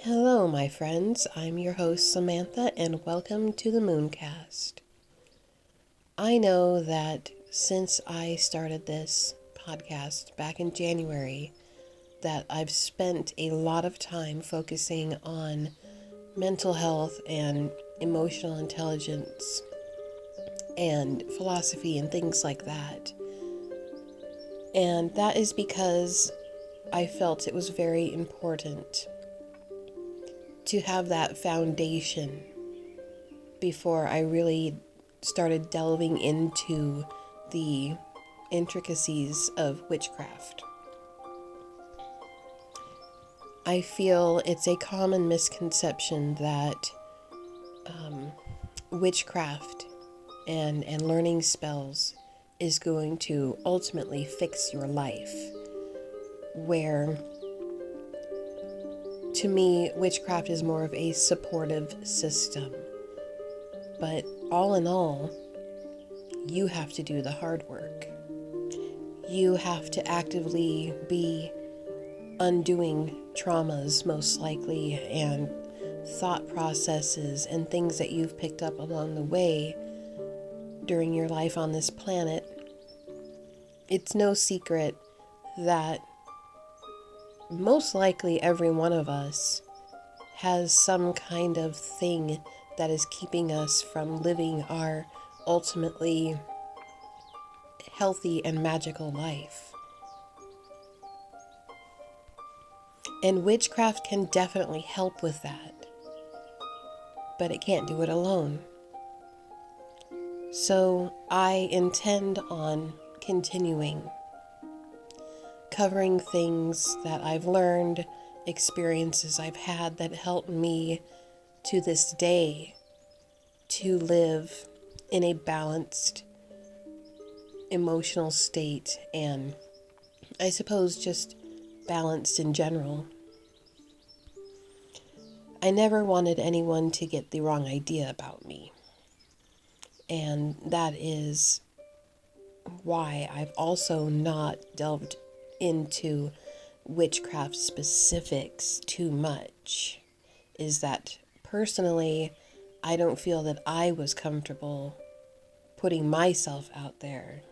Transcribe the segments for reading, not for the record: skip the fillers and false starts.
Hello, my friends. I'm your host, Samantha, and welcome to the Mooncast. I know that since I started this podcast back in January, that I've spent a lot of time focusing on mental health and emotional intelligence and philosophy and things like that. And that is because I felt it was very important to have that foundation before I really started delving into the intricacies of witchcraft. I feel it's a common misconception that witchcraft and learning spells is going to ultimately fix your life, where to me, witchcraft is more of a supportive system. But all in all, you have to do the hard work. You have to actively be undoing traumas, most likely, and thought processes and things that you've picked up along the way during your life on this planet. It's no secret that most likely every one of us has some kind of thing that is keeping us from living our ultimately healthy and magical life. And witchcraft can definitely help with that, but it can't do it alone. So I intend on continuing covering things that I've learned, experiences I've had that helped me to this day to live in a balanced emotional state, and I suppose just balanced in general. I never wanted anyone to get the wrong idea about me, and that is why I've also not delved into witchcraft specifics too much, is that personally I don't feel that I was comfortable putting myself out there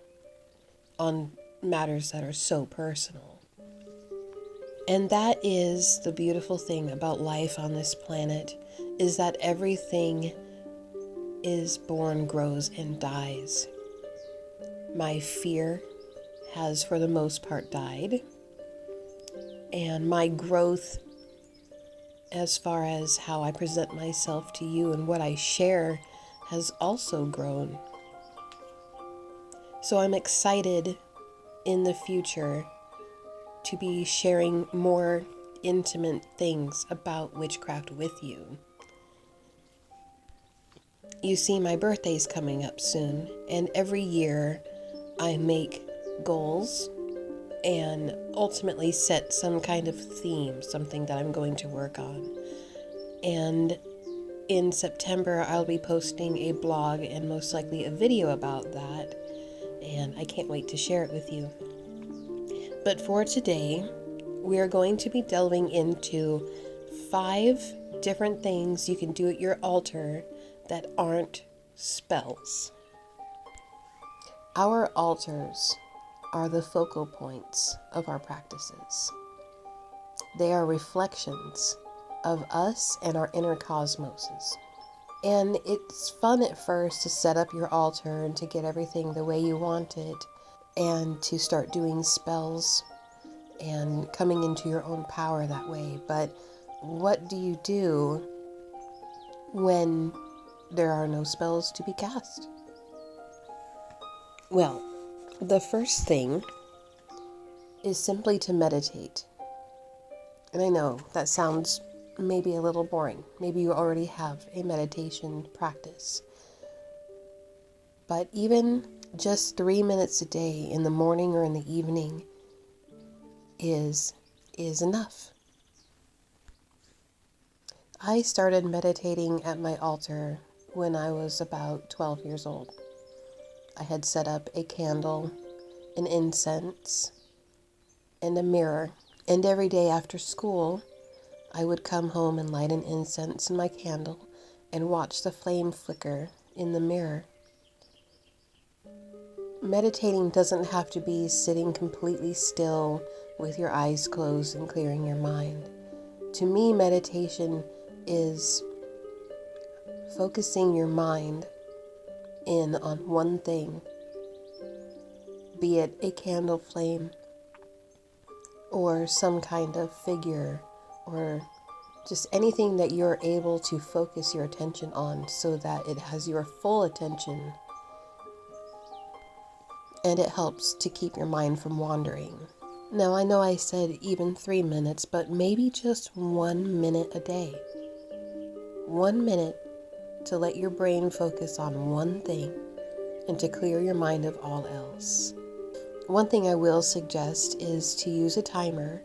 on matters that are so personal. And that is the beautiful thing about life on this planet, is that everything is born, grows, and dies. My fear has for the most part died, and my growth as far as how I present myself to you and what I share has also grown. So I'm excited in the future to be sharing more intimate things about witchcraft with you. You see, my birthday's coming up soon, and every year I make goals and ultimately set some kind of theme, something that I'm going to work on. And in September, I'll be posting a blog and most likely a video about that, and I can't wait to share it with you. But for today, we are going to be delving into 5 different things you can do at your altar that aren't spells. Our altars are the focal points of our practices. They are reflections of us and our inner cosmoses. And it's fun at first to set up your altar and to get everything the way you want it, and to start doing spells and coming into your own power that way. But what do you do when there are no spells to be cast? Well, the first thing is simply to meditate. And I know that sounds maybe a little boring. Maybe you already have a meditation practice. But even just 3 minutes a day in the morning or in the evening is enough. I started meditating at my altar when I was about 12 years old. I had set up a candle, an incense, and a mirror, and every day after school I would come home and light an incense in my candle and watch the flame flicker in the mirror. Meditating doesn't have to be sitting completely still with your eyes closed and clearing your mind. To me, meditation is focusing your mind in on one thing, be it a candle flame or some kind of figure or just anything that you're able to focus your attention on so that it has your full attention and it helps to keep your mind from wandering. Now, I know I said even 3 minutes, but maybe just 1 minute a day. 1 minute to let your brain focus on one thing and to clear your mind of all else. One thing I will suggest is to use a timer,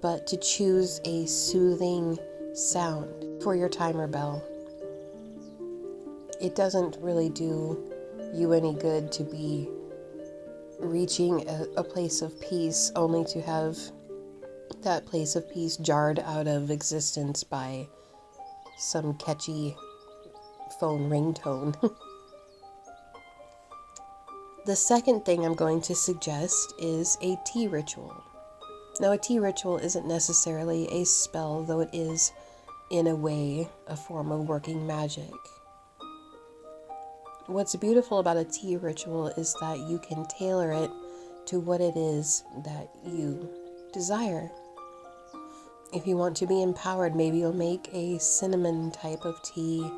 but to choose a soothing sound for your timer bell. It doesn't really do you any good to be reaching a place of peace only to have that place of peace jarred out of existence by some catchy phone ringtone. The second thing I'm going to suggest is a tea ritual. Now, a tea ritual isn't necessarily a spell, though it is, in a way, a form of working magic. What's beautiful about a tea ritual is that you can tailor it to what it is that you desire. If you want to be empowered, maybe you'll make a cinnamon type of tea.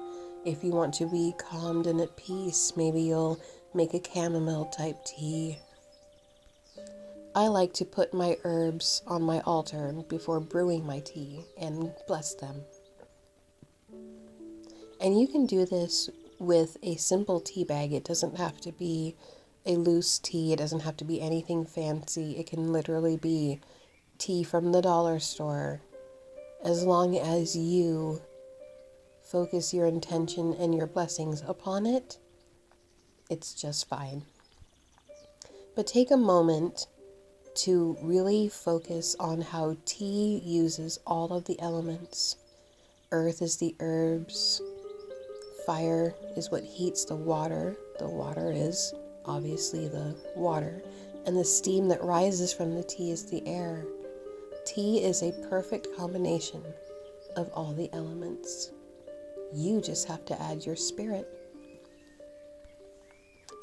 If you want to be calmed and at peace, maybe you'll make a chamomile type tea. I like to put my herbs on my altar before brewing my tea and bless them. And you can do this with a simple tea bag. It doesn't have to be a loose tea. It doesn't have to be anything fancy. It can literally be tea from the dollar store. As long as you focus your intention and your blessings upon it, it's just fine. But take a moment to really focus on how tea uses all of the elements. Earth is the herbs. Fire is what heats the water. The water is obviously the water. And the steam that rises from the tea is the air. Tea is a perfect combination of all the elements. You just have to add your spirit.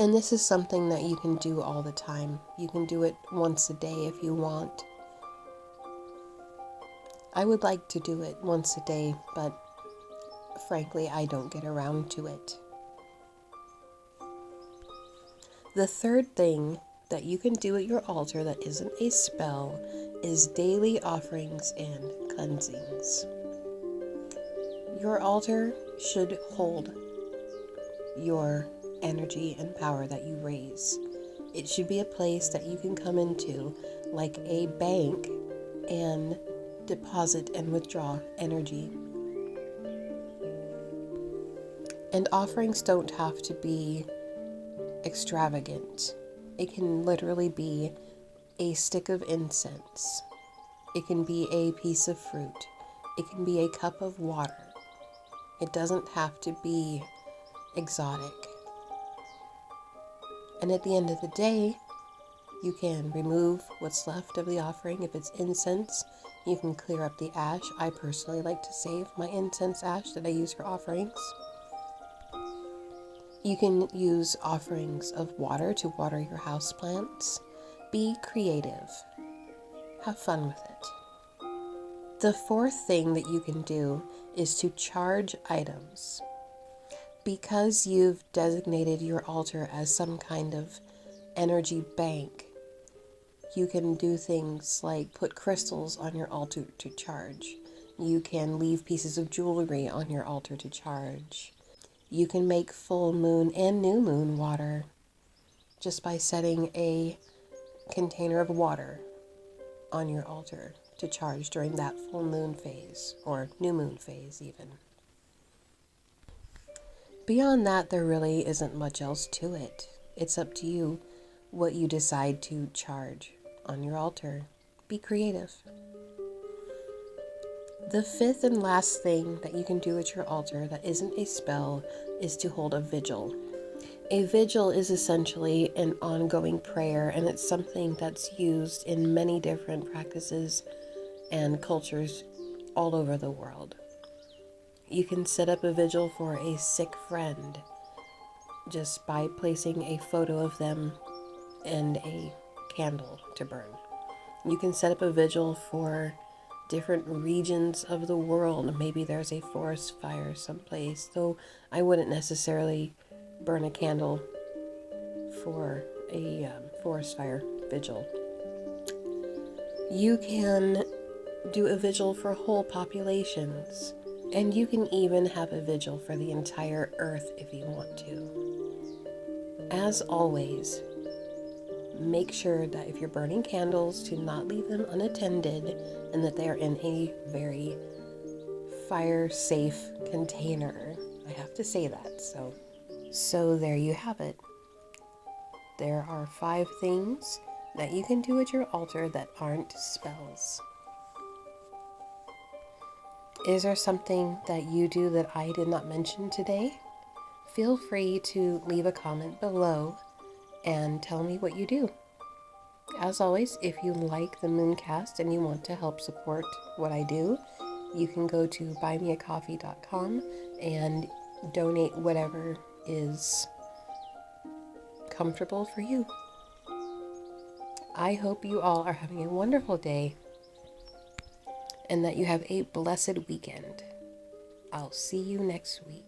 And this is something that you can do all the time. You can do it once a day if you want. I would like to do it once a day, but frankly, I don't get around to it. The third thing that you can do at your altar that isn't a spell is daily offerings and cleansings. Your altar should hold your energy and power that you raise. It should be a place that you can come into like a bank and deposit and withdraw energy. And offerings don't have to be extravagant. It can literally be a stick of incense. It can be a piece of fruit. It can be a cup of water. It doesn't have to be exotic. And at the end of the day, you can remove what's left of the offering. If it's incense, you can clear up the ash. I personally like to save my incense ash that I use for offerings. You can use offerings of water to water your houseplants. Be creative. Have fun with it. The fourth thing that you can do is to charge items. Because you've designated your altar as some kind of energy bank, you can do things like put crystals on your altar to charge. You can leave pieces of jewelry on your altar to charge. You can make full moon and new moon water just by setting a container of water on your altar to charge during that full moon phase, or new moon phase even. Beyond that, there really isn't much else to it. It's up to you what you decide to charge on your altar. Be creative. The fifth and last thing that you can do at your altar that isn't a spell is to hold a vigil. A vigil is essentially an ongoing prayer, and it's something that's used in many different practices and cultures all over the world. You can set up a vigil for a sick friend just by placing a photo of them and a candle to burn. You can set up a vigil for different regions of the world. Maybe there's a forest fire someplace, though I wouldn't necessarily burn a candle for a forest fire vigil. You can do a vigil for whole populations, and you can even have a vigil for the entire earth if you want to. As always, make sure that if you're burning candles, to not leave them unattended and that they are in a very fire-safe container. I have to say that. So there you have it. There are 5 things that you can do at your altar that aren't spells. Is there something that you do that I did not mention today? Feel free to leave a comment below and tell me what you do. As always, if you like the Mooncast and you want to help support what I do, you can go to buymeacoffee.com and donate whatever is comfortable for you. I hope you all are having a wonderful day and that you have a blessed weekend. I'll see you next week.